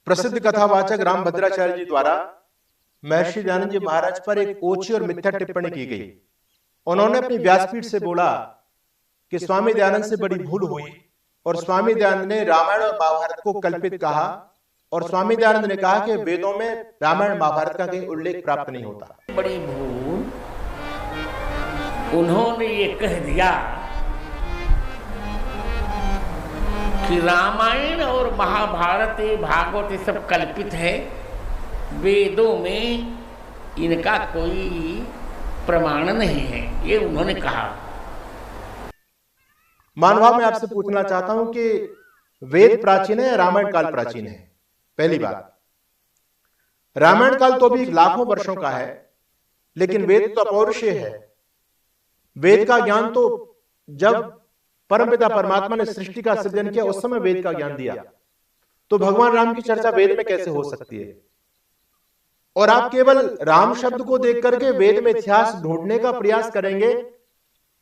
प्रसिद्ध कथावाचक राम भद्राचार्य जी द्वारा महर्षि दयानंद जी महाराज पर एक ओछी और मिथ्या टिप्पणी की गई। उन्होंने अपनी व्यासपीठ से बोला कि स्वामी दयानंद से बड़ी भूल हुई और स्वामी दयानंद ने रामायण और महाभारत को कल्पित कहा और स्वामी दयानंद ने कहा कि वेदों में रामायण महाभारत का कहीं उल्लेख प्राप्त नहीं होता। बड़ी भूल उन्होंने ये कह दिया कि रामायण और महाभारत भागवत ये सब कल्पित है, वेदों में इनका कोई प्रमाण नहीं है, ये उन्होंने कहा। मानभाव मैं आपसे पूछना चाहता हूं कि वेद प्राचीन है या रामायण काल प्राचीन है? पहली बात, रामायण काल तो भी लाखों वर्षों का है, लेकिन वेद तो अपौरुषेय है। वेद का ज्ञान तो जब परमपिता परमात्मा ने सृष्टि का सृजन किया उस समय वेद का ज्ञान दिया, तो भगवान राम की चर्चा वेद में कैसे हो सकती है? और आप केवल राम शब्द को देख करके वेद में इतिहास ढूंढने का प्रयास करेंगे,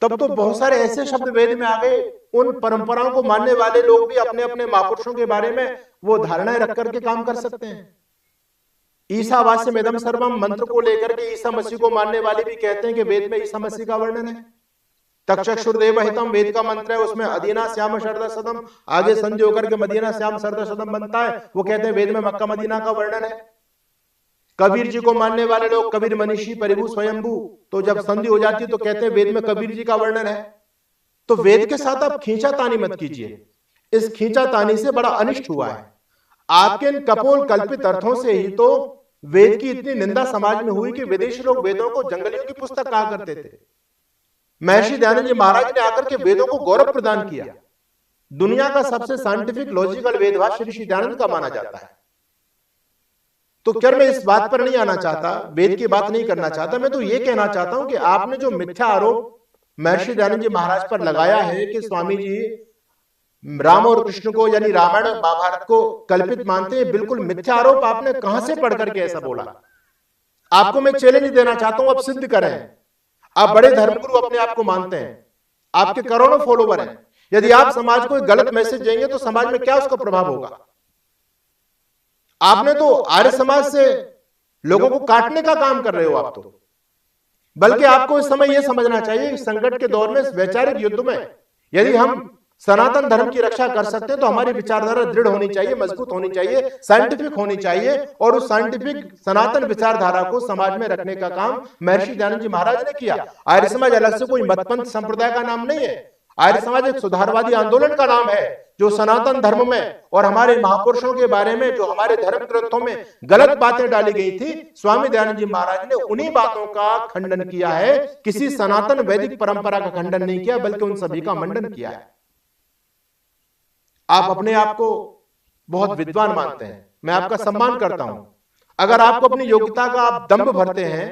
तब तो बहुत सारे ऐसे शब्द वेद में आ गए, उन परंपराओं को मानने वाले लोग भी अपने अपने महापुरुषों के बारे में वो धारणाएं रख करके काम कर सकते हैं। ईसावास्यम इदं सर्वम मंत्र को लेकर के ईसा मसीह को मानने वाले भी कहते हैं कि वेद में ईसा मसीह का वर्णन है। तक्षुर्देव हितम वेद का मंत्र है, उसमें अदीना श्याम शरद सदम आगे संधि होकर के मदीना श्याम शरद सदम बनता है, वो कहते हैं वेद में मक्का मदीना का वर्णन है। कबीर जी को मानने वाले लोग कबीर मनीषी परिभू स्वयंभू, तो जब संधि हो जाती है तो कहते हैं वेद में कबीर जी का वर्णन है। तो वेद के साथ आप खींचातानी मत कीजिए, इस खींचातानी से बड़ा अनिष्ट हुआ है। आपके इन कपोल कल्पित अर्थों से ही तो वेद की इतनी निंदा समाज में हुई कि विदेशी लोग वेदों को जंगलियों की पुस्तक कहा करते थे। महर्षि दयानंद जी महाराज ने आकर के वेदों को गौरव प्रदान किया। दुनिया का सबसे साइंटिफिक लॉजिकल वेदभाष ऋषि दयानंद का माना जाता है। तो क्या मैं इस बात पर नहीं आना चाहता, वेद की बात नहीं करना चाहता, मैं तो ये कहना चाहता हूं कि आपने जो मिथ्या आरोप महर्षि दयानंद जी महाराज पर लगाया है कि स्वामी जी राम और कृष्ण को यानी रामायण और महाभारत को कल्पित मानते हैं, बिल्कुल मिथ्या आरोप। आपने कहां से पढ़ करके ऐसा बोला? आपको मैं चैलेंज देना चाहता हूं, आप सिद्ध करें। आप बड़े धर्मगुरु अपने आप को मानते हैं, आपके करोड़ों फॉलोवर हैं, यदि आप समाज को गलत मैसेज देंगे तो समाज में क्या उसका प्रभाव होगा? आपने तो आर्य समाज से लोगों को काटने का काम कर रहे हो आप तो। बल्कि आपको इस समय यह समझना चाहिए संकट के दौर में, इस वैचारिक युद्ध में, यदि हम सनातन धर्म की रक्षा कर सकते हैं तो हमारी विचारधारा दृढ़ होनी चाहिए, मजबूत होनी चाहिए, साइंटिफिक होनी चाहिए, और उस साइंटिफिक सनातन विचारधारा को समाज में रखने का काम महर्षि दयानंद जी महाराज ने किया। आर्य समाज अलग से कोई मतपंथ संप्रदाय का नाम नहीं है। आर्य समाज एक सुधारवादी आंदोलन का नाम है, जो सनातन धर्म में और हमारे महापुरुषों के बारे में, जो हमारे धर्म ग्रंथों में गलत बातें डाली गई थी, स्वामी दयानंद जी महाराज ने उन्हीं बातों का खंडन किया है। किसी सनातन वैदिक परंपरा का खंडन नहीं किया, बल्कि उन सभी का मंडन किया है। आप अपने आप को बहुत विद्वान मानते हैं, मैं आपका सम्मान करता हूं। अगर आपको अपनी योग्यता का आप दंभ भरते हैं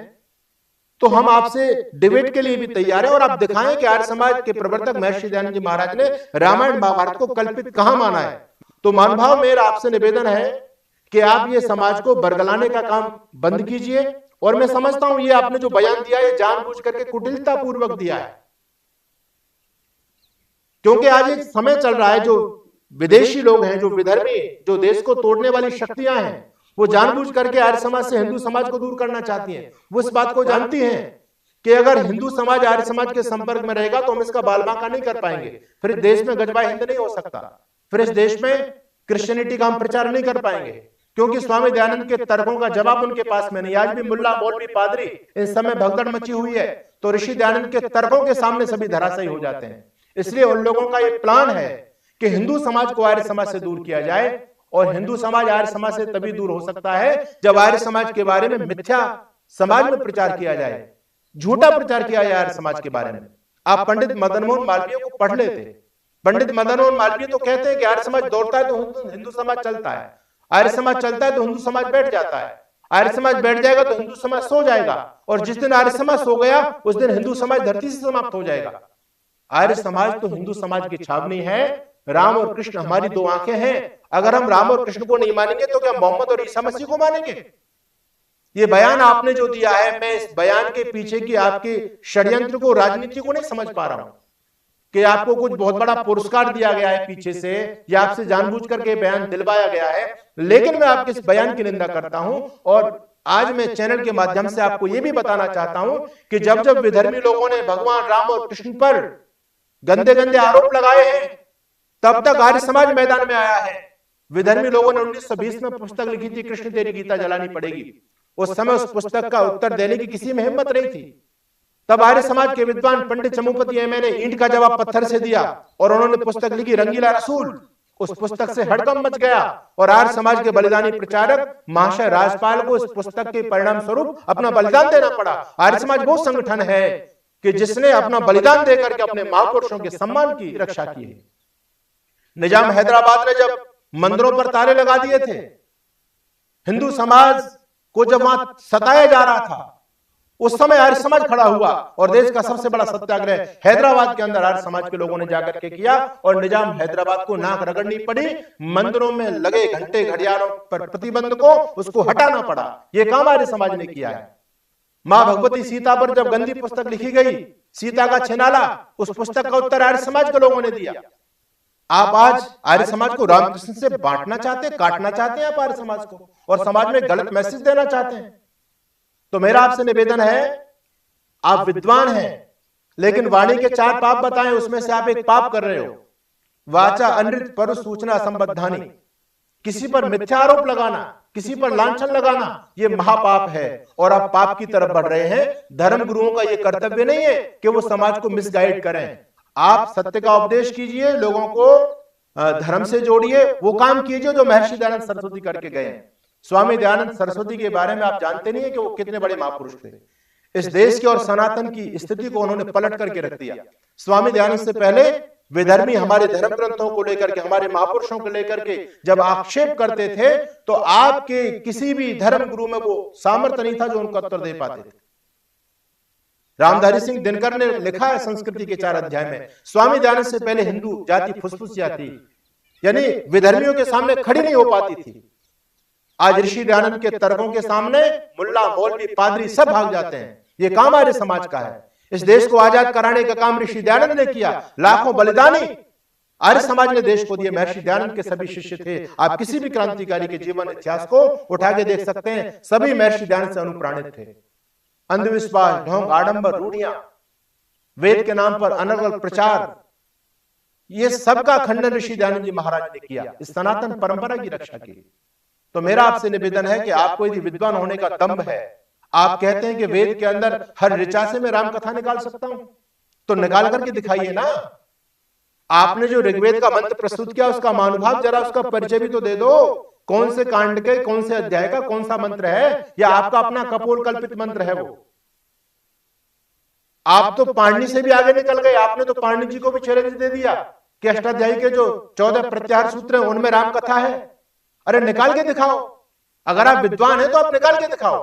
तो हम आपसे डिबेट के लिए भी तैयार हैं, और आप दिखाएं कि आर्य समाज के प्रवर्तक महर्षि दयानंद जी महाराज ने रामायण महाभारत को कल्पित कहां माना है। तो मानभाव मेरा आपसे निवेदन है कि आप ये समाज को बरगलाने का काम बंद कीजिए। और मैं समझता हूं ये आपने जो बयान दिया है जानबूझ करके कुटिलता पूर्वक दिया है, क्योंकि आज एक समय चल रहा है, जो विदेशी लोग हैं, जो विधर्मी, जो देश को तोड़ने वाली शक्तियां हैं, वो जानबूझ करके आर्य समाज से हिंदू समाज को दूर करना चाहती हैं। वो इस बात को जानती हैं कि अगर हिंदू समाज आर्य समाज के संपर्क में रहेगा तो हम इसका बालबांका नहीं कर पाएंगे, फिर देश में गजबा हिंद नहीं हो सकता, फिर इस देश में क्रिश्चियनिटी का हम प्रचार नहीं कर पाएंगे, क्योंकि स्वामी दयानंद के तर्कों का जवाब उनके पास में नहीं। आज भी मुल्ला मौलवी पादरी इस समय भगदड़ मची हुई है, तो ऋषि दयानंद के तर्कों के सामने सभी धराशायी हो जाते हैं। इसलिए उन लोगों का यह प्लान है कि हिंदू समाज को आर्य समाज से दूर किया जाए, और हिंदू समाज आर्य समाज से तभी दूर हो सकता है जब आर्य समाज के बारे में मिथ्या समाज में प्रचार किया जाए, झूठा प्रचार किया जाए आर्य समाज के बारे में। आप पंडित मदन मोहन मालवीय को पढ़ लेते। पंडित मदन मोहन मालवीय तो कहते हैं कि आर्य समाज दौड़ता है तो हिंदू समाज चलता है, आर्य समाज चलता है तो हिंदू समाज बैठ जाता है, आर्य समाज बैठ जाएगा तो हिंदू समाज सो जाएगा, और जिस दिन आर्य समाज सो गया उस दिन हिंदू समाज धरती से समाप्त हो जाएगा। आर्य समाज तो हिंदू समाज की छावनी है। राम और कृष्ण हमारी दो आंखें हैं। अगर हम राम और कृष्ण को नहीं मानेंगे तो क्या मोहम्मद और ईसा मसीह को मानेंगे? ये बयान आपने जो दिया है, मैं इस बयान के पीछे की आपकी षड्यंत्र को, राजनीति को नहीं समझ पा रहा हूं। कि आपको कुछ बहुत बड़ा पुरस्कार दिया गया है पीछे से, या आपसे जानबूझ करके बयान दिलवाया गया है, लेकिन मैं आपके इस बयान की निंदा करता हूं। और आज मैं चैनल के माध्यम से आपको यह भी बताना चाहता हूं कि जब जब विधर्मी लोगों ने भगवान राम और कृष्ण पर गंदे गंदे आरोप लगाए हैं, तब तक आर्य समाज मैदान में आया है। विधर्मी लोगों ने 1920 में पुस्तक लिखी थी, कृष्ण तेरी गीता जलानी पड़ेगी। उस समय उस पुस्तक का उत्तर देने की किसी में हिम्मत नहीं थी। तब आर्य समाज के विद्वान पंडित चमुपति एम ने ईंट का जवाब पत्थर से दिया और उन्होंने पुस्तक लिखी रंगीला रसूल। उस पुस्तक से हड़कंप मच गया और आर्य समाज के बलिदानी प्रचारक महाशय राजपाल को इस पुस्तक के परिणाम स्वरूप अपना बलिदान देना पड़ा। आर्य समाज वो संगठन है कि जिसने अपना बलिदान देकर के अपने महापुरुषों के सम्मान की रक्षा की है। निजाम हैदराबाद ने जब मंदिरों पर ताले लगा दिए थे, हिंदू समाज को जब वहां सताया जा रहा था, उस समय आर्य समाज खड़ा हुआ और देश का सबसे बड़ा सत्याग्रह हैदराबाद के अंदर आर्य समाज के लोगों ने जाकर के किया और निजाम हैदराबाद को नाक रगड़नी पड़ी। मंदिरों में लगे घंटे घड़ियालों पर प्रतिबंध को उसको हटाना पड़ा। यह काम आर्य समाज ने किया है। मां भगवती सीता पर जब गंदी पुस्तक लिखी गई, सीता का छिनाला, उस पुस्तक का उत्तर आर्य समाज के लोगों ने दिया। आप आज आर्य समाज को रामकृष्ण से बांटना चाहते हैं, काटना चाहते हैं आप आर्य समाज को, और समाज में गलत मैसेज देना चाहते हैं। तो मेरा आपसे निवेदन है, आप विद्वान हैं, लेकिन वाणी के 4 पाप बताएं, उसमें से आप एक पाप कर रहे हो। वाचा अनृत पर सूचना संबद्धानी, किसी पर मिथ्या आरोप लगाना, किसी पर लांछन लगाना, यह महापाप है और आप पाप की तरफ बढ़ रहे हैं। धर्म गुरुओं का यह कर्तव्य नहीं है कि वो समाज को मिसगाइड करें। आप सत्य का उपदेश कीजिए, लोगों को धर्म से जोड़िए, वो काम कीजिए जो महर्षि दयानंद सरस्वती करके गए हैं। स्वामी दयानंद सरस्वती के बारे में आप जानते नहीं है कि वो कितने बड़े महापुरुष थे। इस देश की और सनातन की स्थिति को उन्होंने पलट करके रख दिया। स्वामी दयानंद से पहले विधर्मी हमारे धर्म ग्रंथों को लेकर के, हमारे महापुरुषों को लेकर के जब आक्षेप करते थे, तो आपके किसी भी धर्म गुरु में वो सामर्थ्य नहीं था जो उनका उत्तर दे पाते थे। रामधारी सिंह दिनकर ने लिखा है संस्कृति के 4 अध्याय में, स्वामी दयानंद से पहले हिंदू जाति फुसफुसिया थी, यानी विधर्मियों के सामने खड़ी नहीं हो पाती थी। आज ऋषि दयानंद के तर्कों के सामने मुल्ला, मौलवी, पादरी सब भाग जाते हैं। ये काम आर्य समाज का है। इस देश को आजाद कराने का काम ऋषि दयानंद ने किया। लाखों बलिदानी आर्य समाज ने देश को दिए। महर्षि दयानंद के सभी शिष्य थे। आप किसी भी क्रांतिकारी के जीवन इतिहास को उठा के देख सकते हैं, सभी महर्षि दयानंद से अनुप्राणित थे। अंधविश्वास, ढोंग, आडंबर, रूढ़ियां, वेद के नाम पर अनर्गल प्रचार, ये सबका खंडन ऋषि दयानंद जी महाराज ने किया, इस सनातन परंपरा की रक्षा की। तो मेरा आपसे निवेदन है कि आपको यदि विद्वान होने का दम्भ है, आप कहते हैं कि वेद के अंदर हर ऋचा से मैं राम कथा निकाल सकता हूं, तो निकाल करके दिखाइए ना। आपने जो ऋग्वेद का मंत्र प्रस्तुत किया, उसका महानुभाव जरा उसका परिचय भी तो दे दो। कौन से कांड के, कौन से अध्याय का कौन सा मंत्र है, या आपका अपना कपोल कल्पित मंत्र है वो? आप तो पाणिनि से भी आगे निकल गए। आपने तो पाणिनि जी को भी चैलेंज दे दिया कि अष्टाध्यायी के जो 14 प्रत्याहार सूत्र हैं उनमें राम कथा है। अरे निकाल के दिखाओ। अगर आप विद्वान हैं तो आप निकाल के दिखाओ।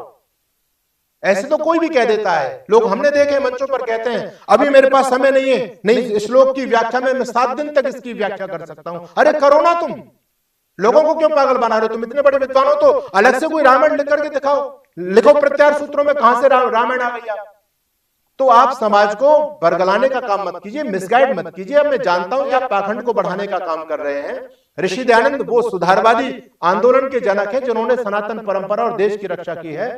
ऐसे तो कोई भी कह देता है। लोग हमने देखे मंचों पर कहते हैं अभी मेरे पास समय नहीं है, नहीं श्लोक की व्याख्या में मैं 7 दिन तक इसकी व्याख्या कर सकता हूं। अरे करो ना, तुम लोगों को क्यों पागल बना रहे हो? तुम इतने बड़े विद्वान हो तो अलग से कोई रामायण लिख करके दिखाओ। लिखो प्रत्याहार सूत्रों में कहां से रामायण आ गई। तो आप समाज को बरगलाने का काम मत कीजिए, मिसगाइड मत कीजिए। अब मैं जानता हूं कि आप पाखंड को बढ़ाने का काम कर रहे हैं। ऋषि दयानंद वो सुधारवादी आंदोलन के जनक है जिन्होंने सनातन परंपरा और देश की रक्षा की है।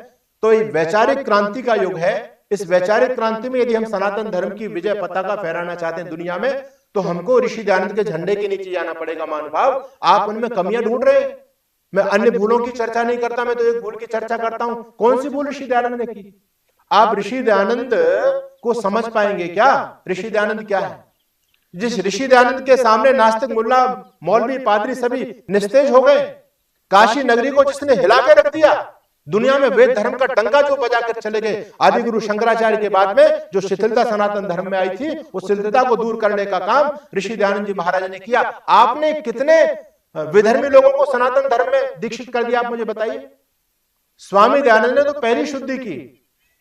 तो ये वैचारिक क्रांति का युग है। इस वैचारिक क्रांति में यदि हम सनातन धर्म की विजय पताका फहराना चाहते हैं दुनिया में, तो हमको ऋषि दयानंद के झंडे के नीचे जाना पड़ेगा। महानुभाव, आप उनमें कमियां ढूंढ रहे हैं। मैं अन्य भूलों की चर्चा नहीं करता, मैं तो एक भूल की चर्चा करता हूं। कौन सी भूल ऋषि दयानंद ने की? आप ऋषि दयानंद को समझ पाएंगे क्या? ऋषि दयानंद क्या है? जिस ऋषि दयानंद के सामने नास्तिक, मुल्ला, मौलवी, पादरी सभी निस्तेज हो गए। काशी नगरी को जिसने हिला के रख दिया, दुनिया में वेद धर्म का डंका जो बजाकर चले गए। आदि गुरु शंकराचार्य के बाद में जो शिथिलता सनातन धर्म में आई थी, उस शिथिलता को दूर करने का काम ऋषि दयानंद जी महाराज ने किया। आपने कितने विधर्मी लोगों को सनातन धर्म में दीक्षित कर दिया, आप मुझे बताइए। स्वामी दयानंद ने तो पहली शुद्धि की।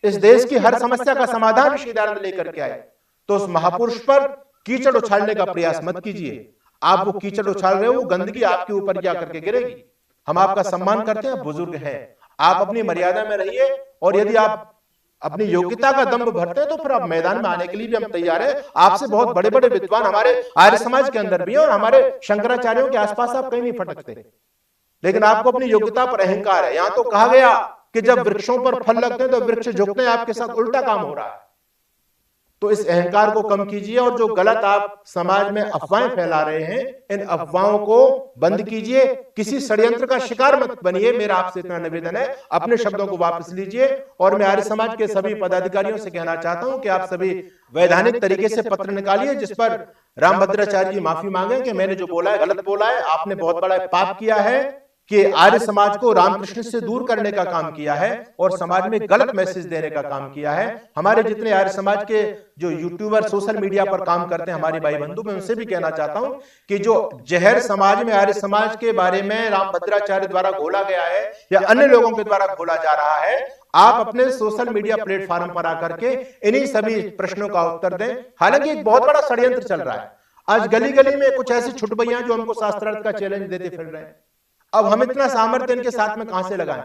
इस देश की हर समस्या का समाधान ऋषि दयानंद लेकर के आए। तो उस महापुरुष पर कीचड़ उछालने का प्रयास मत कीजिए। आप वो कीचड़ उछाल रहे हो, वो गंदगी आपके ऊपर जा करके गिरेगी। हम आपका सम्मान करते हैं, बुजुर्ग हैं, आप अपनी मर्यादा में रहिए। और यदि आप अपनी योग्यता का दंभ भरते हैं तो फिर आप मैदान में आने के लिए भी हम तैयार हैं। आपसे बहुत बड़े बड़े विद्वान हमारे आर्य समाज के अंदर भी हैं और हमारे शंकराचार्यों के आसपास आप कहीं नहीं फटकते, लेकिन आपको अपनी योग्यता पर अहंकार है। यहां तो कहा गया कि जब वृक्षों पर फल लगते हैं तो वृक्ष झुकते हैं, आपके साथ उल्टा काम हो रहा है। तो इस अहंकार को कम कीजिए और जो गलत आप समाज में अफवाहें फैला रहे हैं, इन अफवाहों को बंद कीजिए। किसी षड्यंत्र का शिकार मत बनिए, मेरा आपसे इतना निवेदन है। अपने शब्दों को वापस लीजिए। और मैं आर्य समाज के सभी पदाधिकारियों से कहना चाहता हूं कि आप सभी वैधानिक तरीके से पत्र निकालिए जिस पर रामभद्राचार्य जी माफी मांगे कि मैंने जो बोला है गलत बोला है, आपने बहुत बड़ा पाप किया है कि आर्य समाज को रामकृष्ण से दूर करने का काम किया है और समाज में गलत मैसेज देने का काम किया है। हमारे जितने आर्य समाज के जो यूट्यूबर सोशल मीडिया पर काम करते हैं हमारे भाई बंधु, मैं उनसे भी कहना चाहता हूं कि जो जहर समाज में आर्य समाज के बारे में रामभद्राचार्य द्वारा घोला गया है या अन्य लोगों के द्वारा घोला जा रहा है, आप अपने सोशल मीडिया प्लेटफॉर्म पर आकर के इन्हीं सभी प्रश्नों का उत्तर दें। हालांकि एक बहुत बड़ा षड्यंत्र चल रहा है। आज गली गली में कुछ ऐसी छुटभैया जो हमको शास्त्रार्थ का चैलेंज देते फिर रहे हैं। अब हम इतना सामर्थ्य इनके साथ में कहां से लगाएं?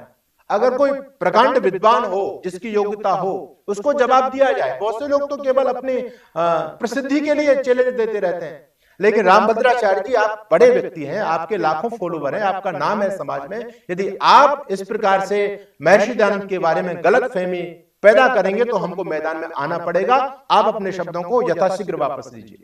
अगर कोई प्रकांड विद्वान हो, जिसकी योग्यता हो, उसको जवाब दिया जाए। बहुत से लोग तो केवल अपनी प्रसिद्धि के लिए चैलेंज देते रहते हैं, लेकिन रामभद्राचार्य जी आप बड़े व्यक्ति हैं, आपके लाखों फॉलोवर हैं, आपका नाम है समाज में। यदि आप इस प्रकार से महर्षि दयानंद के बारे में गलत फहमी पैदा करेंगे तो हमको मैदान में आना पड़ेगा। आप अपने शब्दों को यथाशीघ्र वापस लीजिए।